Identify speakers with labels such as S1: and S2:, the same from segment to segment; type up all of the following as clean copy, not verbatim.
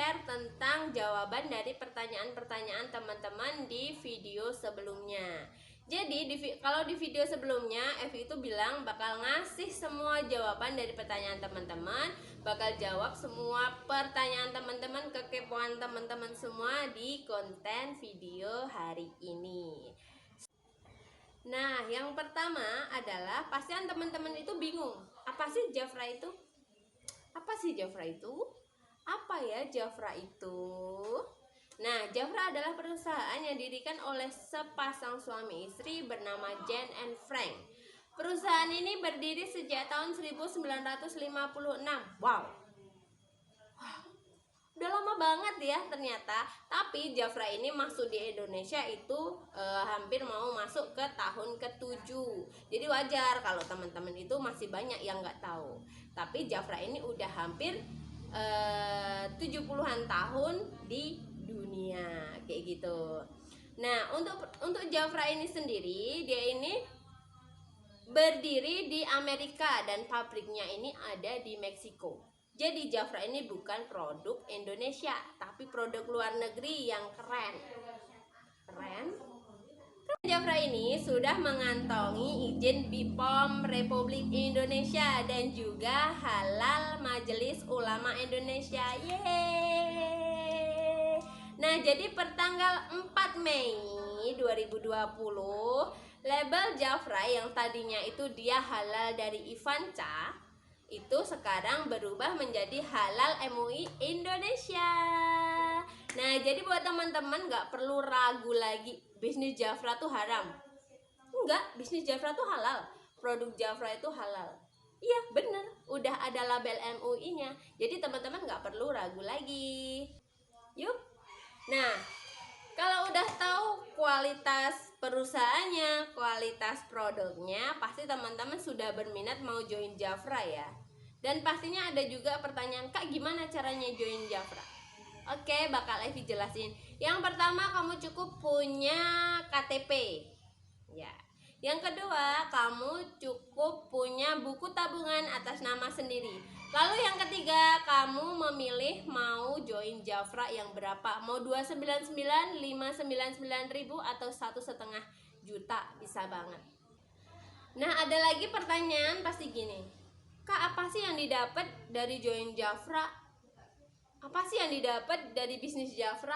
S1: share tentang jawaban dari pertanyaan-pertanyaan teman-teman di video sebelumnya. Jadi kalau di video sebelumnya Evi itu bilang bakal ngasih semua jawaban dari pertanyaan teman-teman, bakal jawab semua pertanyaan teman-teman, kekepoan teman-teman semua di konten video hari ini. Nah, yang pertama adalah pastian teman-teman itu bingung. Apa sih Jafra itu? Apa sih Jafra itu? Apa ya Jafra itu? Nah, Jafra adalah perusahaan yang didirikan oleh sepasang suami istri bernama Jane and Frank. Perusahaan ini berdiri sejak tahun 1956. Wow. Udah lama banget ya ternyata. Tapi Jafra ini masuk di Indonesia itu hampir mau masuk ke tahun ke-7. Jadi wajar kalau teman-teman itu masih banyak yang nggak tahu. Tapi Jafra ini udah hampir 70-an tahun di dunia kayak gitu. Nah, untuk Jafra ini sendiri, dia ini berdiri di Amerika dan pabriknya ini ada di Meksiko. Jadi Jafra ini bukan produk Indonesia, tapi produk luar negeri yang keren. Keren. Jafra ini sudah mengantongi izin BPOM Republik Indonesia dan juga halal Majelis Ulama Indonesia. Yeay. Nah, jadi pertanggal 4 Mei 2020, label Jafra yang tadinya itu dia halal dari Ivanca itu sekarang berubah menjadi halal MUI Indonesia. Nah, jadi buat teman-teman nggak perlu ragu lagi, bisnis Jafra tuh haram. Enggak, bisnis Jafra tuh halal. Produk Jafra itu halal. Iya, bener. Udah ada label MUI-nya. Jadi teman-teman nggak perlu ragu lagi. Yuk. Nah, kalau udah tahu kualitas perusahaannya, kualitas produknya, pasti teman-teman sudah berminat mau join Jafra ya. Dan pastinya ada juga pertanyaan, Kak, gimana caranya join Jafra? Oke, bakal Evi jelasin. Yang pertama, kamu cukup punya KTP. Ya. Yang kedua, kamu cukup punya buku tabungan atas nama sendiri. Lalu yang ketiga, kamu memilih mau join Jafra yang berapa? Mau 299, 599.000 atau 1,5 juta, bisa banget. Nah, ada lagi pertanyaan pasti gini, Kak, apa sih yang didapat dari join Jafra? Apa sih yang didapat dari bisnis Jafra?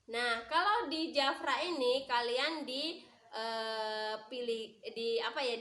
S1: Nah, kalau di Jafra ini kalian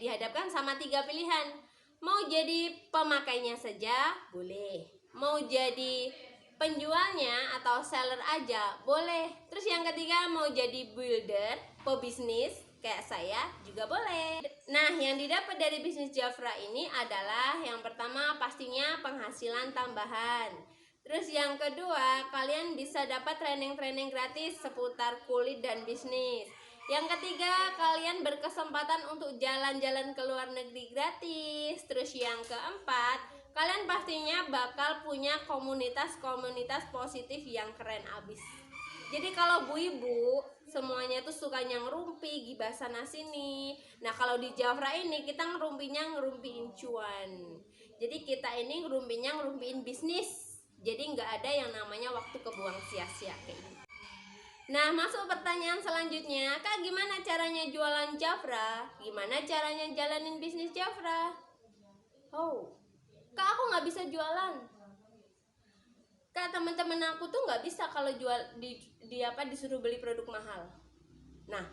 S1: dihadapkan sama 3 pilihan. Mau jadi pemakainya saja, boleh. Mau jadi penjualnya atau seller aja, boleh. Terus yang ketiga, mau jadi builder, pebisnis kayak saya juga boleh. Nah, yang didapat dari bisnis Jafra ini adalah yang pertama pastinya penghasilan tambahan. Terus yang kedua, kalian bisa dapat training-training gratis seputar kulit dan bisnis. Yang ketiga, kalian berkesempatan untuk jalan-jalan ke luar negeri gratis. Terus yang keempat, kalian pastinya bakal punya komunitas-komunitas positif yang keren abis. Jadi kalau bu ibu semuanya tuh sukanya ngerumpi, gibah sana sini. Nah, kalau di Jafra ini kita ngerumpiin cuan. Jadi kita ini ngerumpiin bisnis. Jadi nggak ada yang namanya waktu kebuang sia-sia kayak gitu. Nah, masuk pertanyaan selanjutnya, Kak, gimana caranya jualan Jafra? Gimana caranya jalanin bisnis Jafra? Oh, Kak, aku nggak bisa jualan. Kak, teman-teman aku tuh nggak bisa kalau jual disuruh beli produk mahal. Nah,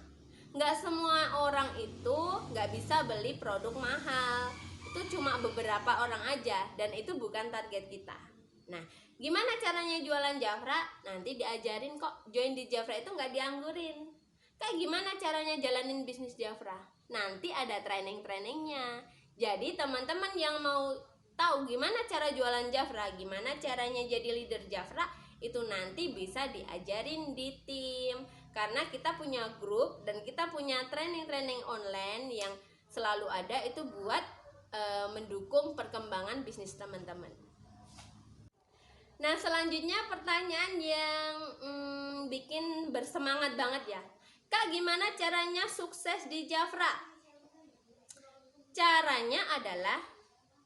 S1: nggak semua orang itu nggak bisa beli produk mahal. Itu cuma beberapa orang aja dan itu bukan target kita. Nah, gimana caranya jualan Jafra? Nanti diajarin kok. Join di Jafra itu nggak dianggurin. Kayak gimana caranya jalanin bisnis Jafra? Nanti ada training-trainingnya. Jadi teman-teman yang mau tahu gimana cara jualan Jafra, gimana caranya jadi leader Jafra, itu nanti bisa diajarin di tim. Karena kita punya grup dan kita punya training-training online yang selalu ada itu buat mendukung perkembangan bisnis teman-teman. Nah, selanjutnya pertanyaan yang bikin bersemangat banget ya. Kak, gimana caranya sukses di Jafra? Caranya adalah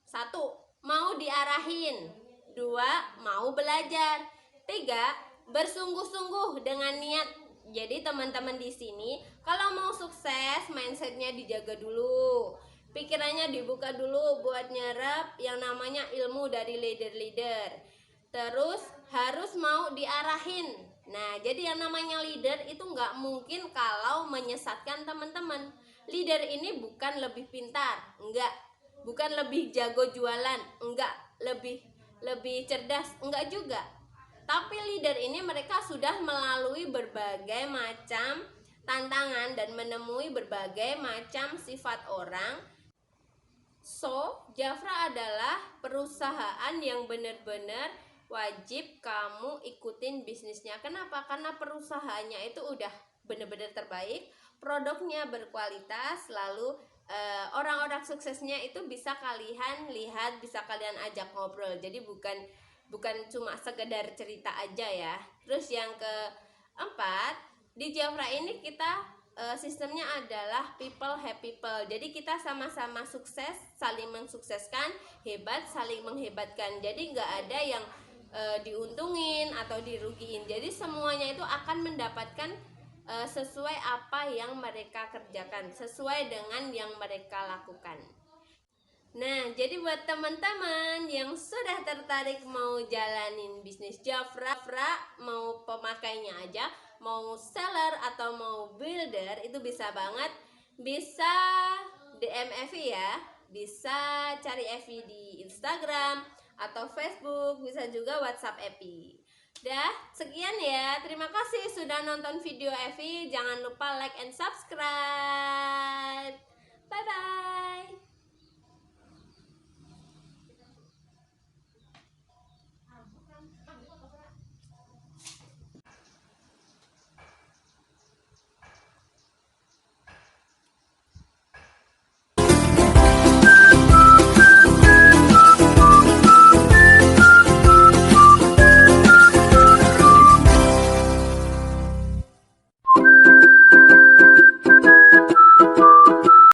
S1: 1, mau diarahin. 2, mau belajar. Tiga, bersungguh-sungguh dengan niat. Jadi teman-teman di sini kalau mau sukses, mindsetnya dijaga dulu, pikirannya dibuka dulu buat nyerap yang namanya ilmu dari leader-leader. Terus harus mau diarahin. Nah, jadi yang namanya leader itu nggak mungkin kalau menyesatkan teman-teman. Leader ini bukan lebih pintar, enggak. Bukan lebih jago jualan, enggak. Lebih cerdas, enggak juga. Tapi leader ini mereka sudah melalui berbagai macam tantangan dan menemui berbagai macam sifat orang. So, Jafra adalah perusahaan yang benar-benar wajib kamu ikutin bisnisnya. Kenapa? Karena perusahaannya itu udah benar-benar terbaik, produknya berkualitas, lalu orang-orang suksesnya itu bisa kalian lihat, bisa kalian ajak ngobrol. Jadi bukan cuma sekedar cerita aja ya. Terus yang keempat, di Jafra ini kita sistemnya adalah people help people. Jadi kita sama-sama sukses, saling mensukseskan, hebat saling menghebatkan. Jadi nggak ada yang diuntungin atau dirugiin. Jadi semuanya itu akan mendapatkan sesuai apa yang mereka kerjakan, sesuai dengan yang mereka lakukan. Nah, jadi buat teman-teman yang sudah tertarik mau jalanin bisnis Jafra, mau pemakainya aja, mau seller atau mau builder, itu bisa banget. Bisa DM Evi ya, bisa cari Evi di Instagram atau Facebook, bisa juga WhatsApp Evi. Dah, sekian ya. Terima kasih sudah nonton video Evi. Jangan lupa like and subscribe. Bye-bye.